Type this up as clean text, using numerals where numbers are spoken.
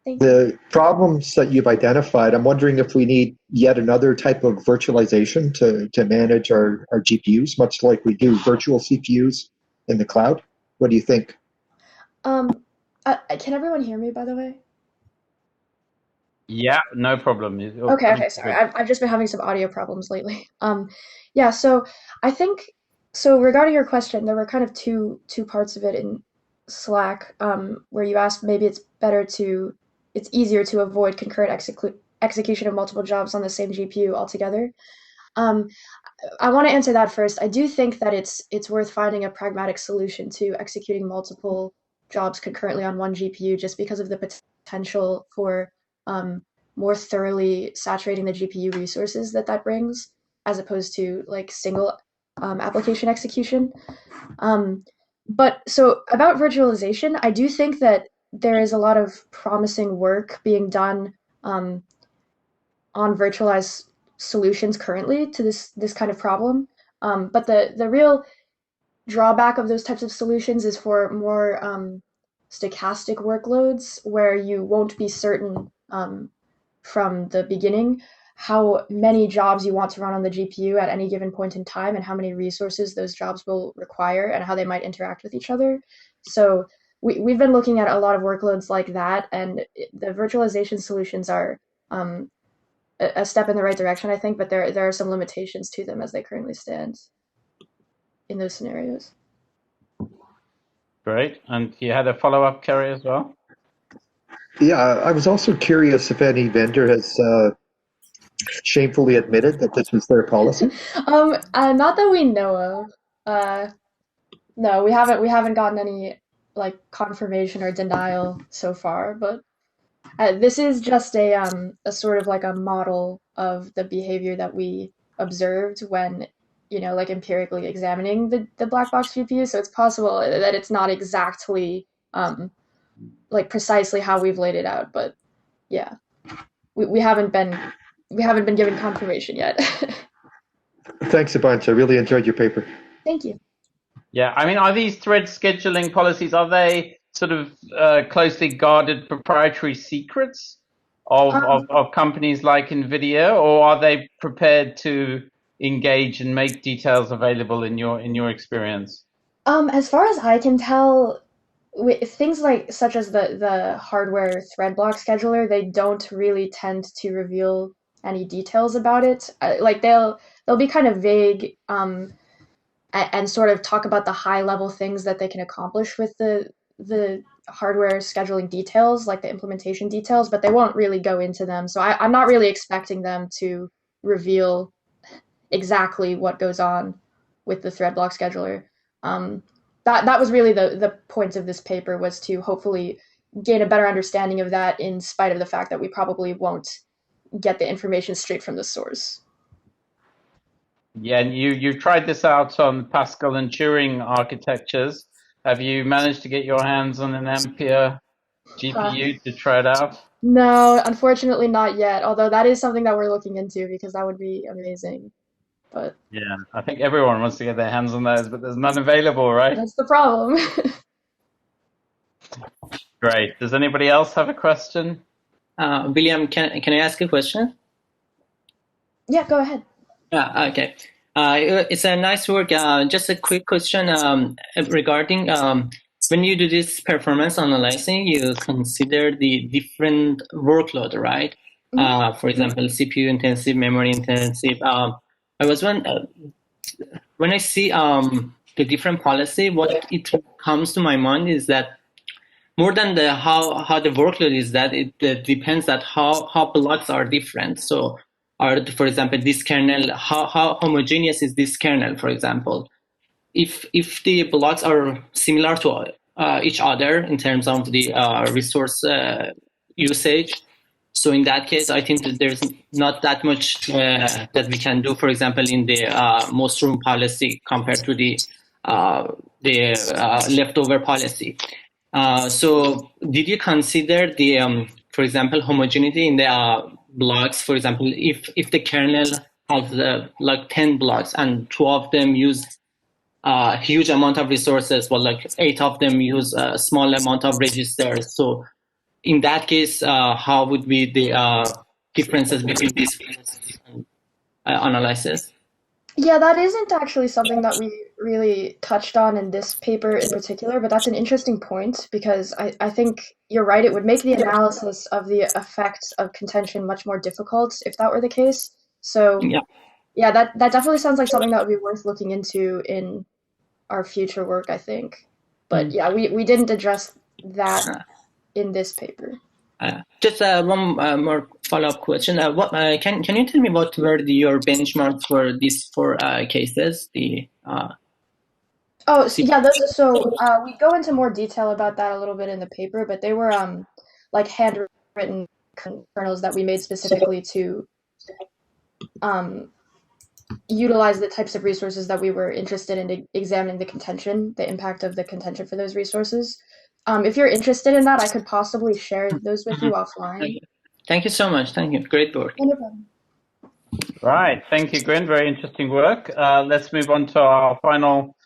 Thank you. The problems that you've identified, I'm wondering if we need yet another type of virtualization to manage our GPUs, much like we do virtual CPUs in the cloud. What do you think? Um, can everyone hear me, by the way? Yeah, no problem. You're Okay, pretty okay, sorry. good. I've just been having some audio problems lately. Yeah, so I think so regarding your question, there were kind of two parts of it in Slack, where you asked maybe it's easier to avoid concurrent execution of multiple jobs on the same GPU altogether. Um, I want to answer that first. I do think that it's worth finding a pragmatic solution to executing multiple jobs concurrently on one GPU just because of the potential for um, more thoroughly saturating the GPU resources that brings, as opposed to like single application execution. Um, but so about virtualization, I do think that there is a lot of promising work being done um, on virtualized solutions currently to this kind of problem. But the real drawback of those types of solutions is for more stochastic workloads where you won't be certain from the beginning how many jobs you want to run on the GPU at any given point in time and how many resources those jobs will require and how they might interact with each other. So we've been looking at a lot of workloads like that, and the virtualization solutions are um, a step in the right direction, I think, but there are some limitations to them as they currently stand in those scenarios. Great. And you had a follow-up, Kerry, as well? Yeah, I was also curious if any vendor has shamefully admitted that this was their policy. Not that we know of. No, we haven't gotten any like confirmation or denial so far, but this is just a sort of like a model of the behavior that we observed when, like empirically examining the black box GPU. So it's possible that it's not exactly like precisely how we've laid it out, but yeah, we, we haven't been we haven't been given confirmation yet. Thanks a bunch. I really enjoyed your paper. Thank you. Yeah, I mean, are these thread scheduling policies, are they sort of closely guarded proprietary secrets Um, of companies like NVIDIA, or are they prepared to engage and make details available in your experience? as far as I can tell, things like such as the hardware thread block scheduler, they don't really tend to reveal any details about it. Like they'll be kind of vague, and sort of talk about the high level things that they can accomplish with the hardware scheduling details, like the implementation details, but they won't really go into them. So I'm not really expecting them to reveal exactly what goes on with the thread block scheduler. Um, that was really the point of this paper, was to hopefully gain a better understanding of that in spite of the fact that we probably won't get the information straight from the source. Yeah, and you tried this out on Pascal and Turing architectures. Have you managed to get your hands on an Ampere Uh, GPU to try it out? no, unfortunately not yet, although that is something that we're looking into because that would be amazing. But Yeah, I think everyone wants to get their hands on those, but there's none available, right? that's the problem. Great. Does anybody else have a question? William, can I ask a question? Yeah, go ahead. Okay. It's a nice work. Just a quick question regarding when you do this performance analyzing, you consider the different workload, right? Mhm. For example, CPU intensive, memory intensive. I was when I see the different policy, what it comes to my mind is that more than the how the workload is, that it depends that how blocks are different. So are, for example, this kernel, how homogeneous is this kernel, for example? If the blocks are similar to each other in terms of the resource usage, so in that case, I think that there's not that much that we can do, for example, in the most room policy compared to the leftover policy. So did you consider the, for example, homogeneity in the blocks? For example, if the kernel has like 10 blocks and 2 of them use a huge amount of resources, but like 8 of them use a small amount of registers. So in that case, how would be the differences between these analysis? Yeah, that isn't actually something that we really touched on in this paper in particular, but that's an interesting point because I think you're right. It would make the analysis of the effects of contention much more difficult if that were the case. So, Yeah. yeah, that definitely sounds like something that would be worth looking into in our future work, I think. But yeah, we didn't address that in this paper. Just one more follow-up question. What can you tell me what were your benchmarks for these four cases? Oh, yeah, we go into more detail about that a little bit in the paper, but they were like handwritten kernels that we made specifically to utilize the types of resources that we were interested in examining the contention, the impact of the contention for those resources. If you're interested in that, I could possibly share those with you offline. Thank you so much. Thank you. Great work. No problem. Right. Thank you, Guin. Very interesting work. Let's move on to our final